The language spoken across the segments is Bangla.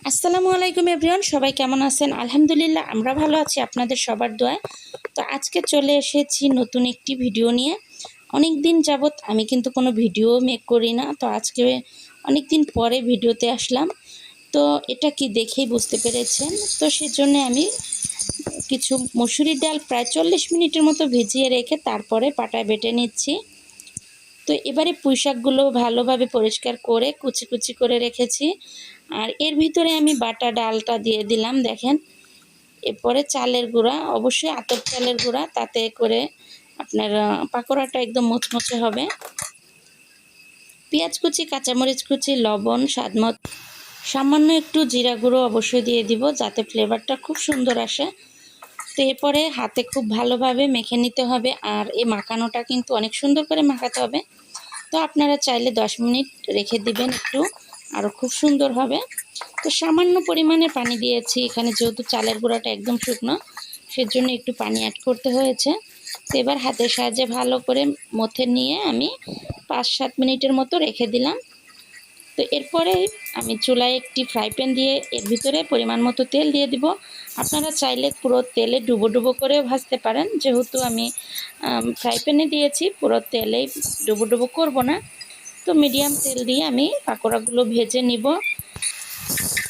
আসসালামু আলাইকুম এভরিওয়ান, সবাই কেমন আছেন? আলহামদুলিল্লাহ আমরা ভালো আছি আপনাদের সবার দোয়ায়। তো আজকে চলে এসেছি নতুন একটি ভিডিও নিয়ে। অনেক দিন যাবত আমি কিন্তু কোনো ভিডিও মেক করি না, তো আজকে অনেক দিন পরে ভিডিওতে আসলাম। তো এটা কি দেখেই বুঝতে পেরেছেন। তো সেজন্য আমি কিছু মসুরির ডাল প্রায় 40 মিনিটের মতো ভিজিয়ে রেখে তারপরে পাটায় বেটে নিচ্ছি। তো এবারে পুঁইশাকগুলো ভালোভাবে পরিষ্কার করে কুচি কুচি করে রেখেছি, আর এর ভিতরে আমি বাটা ডালটা দিয়ে দিলাম। দেখেন, এরপরে চালের গুঁড়া, অবশ্যই আতপ চালের গুঁড়া, তাতে করে আপনার পাকোড়াটা একদম মুচমুচে হবে। পেঁয়াজ কুচি, কাঁচামরিচ কুচি, লবণ স্বাদমত, সামান্য একটু জিরা গুঁড়ো অবশ্যই দিয়ে দিব যাতে ফ্লেভারটা খুব সুন্দর আসে। তো এরপরে হাতে খুব ভালোভাবে মেখে নিতে হবে, আর এই মাখানোটা কিন্তু অনেক সুন্দর করে মাখাতে হবে। তো আপনারা চাইলে 10 মিনিট রেখে দিবেন, একটু আরও খুব সুন্দর হবে। তো সামান্য পরিমাণে পানি দিয়েছি এখানে, যেহেতু চালের গুঁড়াটা একদম শুকনো সেজন্য একটু পানি অ্যাড করতে হয়েছে। তো এবার হাতের সাহায্যে ভালো করে মথে নিয়ে আমি 5-7 মিনিটের মতো রেখে দিলাম। তো এরপরে আমি চুলায় একটি ফ্রাই প্যান দিয়ে এর ভিতরে পরিমাণ মতো তেল দিয়ে দিব। আপনারা চাইলে পুরো তেলে ডুবো ডুবো করে ভাজতে পারেন, যেহেতু আমি ফ্রাই প্যানে দিয়েছি পুরো তেলেই ডুবো ডুবো করবো না। তো মিডিয়াম তেল দিয়ে আমি পাকোড়াগুলো ভেজে নিব।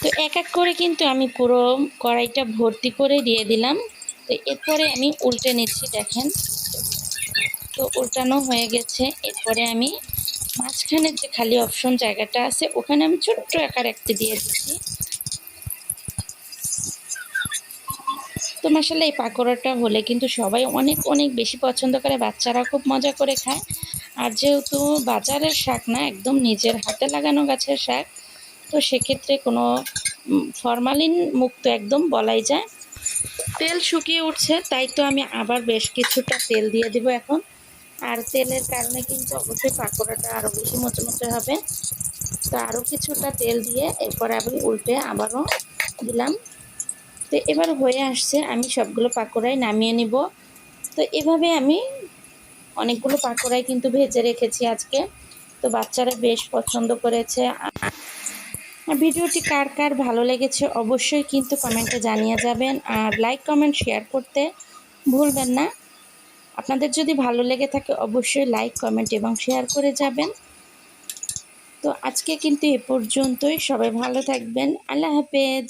তো এক এক করে কিন্তু আমি পুরো কড়াইটা ভর্তি করে দিয়ে দিলাম। তো এরপরে আমি উল্টে নিচ্ছি, দেখেন। তো উল্টানো হয়ে গেছে। এরপরে আমি মাঝখানের যে খালি অপশন জায়গাটা আছে ওখানে আমি ছোট্ট আকার একটি দিয়ে দিচ্ছি। তো মাশাআল্লাহ এই পাকোড়াটা হলে কিন্তু সবাই অনেক অনেক বেশি পছন্দ করে, বাচ্চারা খুব মজা করে খায়। আর যেহেতু বাজারের শাক না, একদম নিজের হাতে লাগানো গাছের শাক, তো সেক্ষেত্রে কোনো ফরমালিন মুক্ত একদম বলাই যায়। তেল শুকিয়ে উঠছে, তাই তো আমি আবার বেশ কিছুটা তেল দিয়ে দিব এখন। আর তেলের কারণে কিন্তু অবশ্যই পাকোড়াটা আরও বেশি মচমচে হবে। তো আরও কিছুটা তেল দিয়ে এরপর আমি উল্টে আবারও দিলাম। তো এবার হয়ে আসছে, আমি সবগুলো পাকোড়াই নামিয়ে নিব। তো এভাবে আমি অনেকগুলো পাকোড়াই কিন্তু ভেজে রেখেছি আজকে। তো বাচ্চারা বেশ পছন্দ করেছে। ভিডিওটি কার কার ভালো লেগেছে অবশ্যই কিন্তু কমেন্টে জানিয়ে যাবেন, আর লাইক কমেন্ট শেয়ার করতে ভুলবেন না। আপনাদের যদি ভালো লেগে থাকে অবশ্যই লাইক কমেন্ট এবং শেয়ার করে যাবেন। তো আজকে কিন্তু এ পর্যন্তই, সবাই ভালো থাকবেন, আল্লাহ হাফেজ।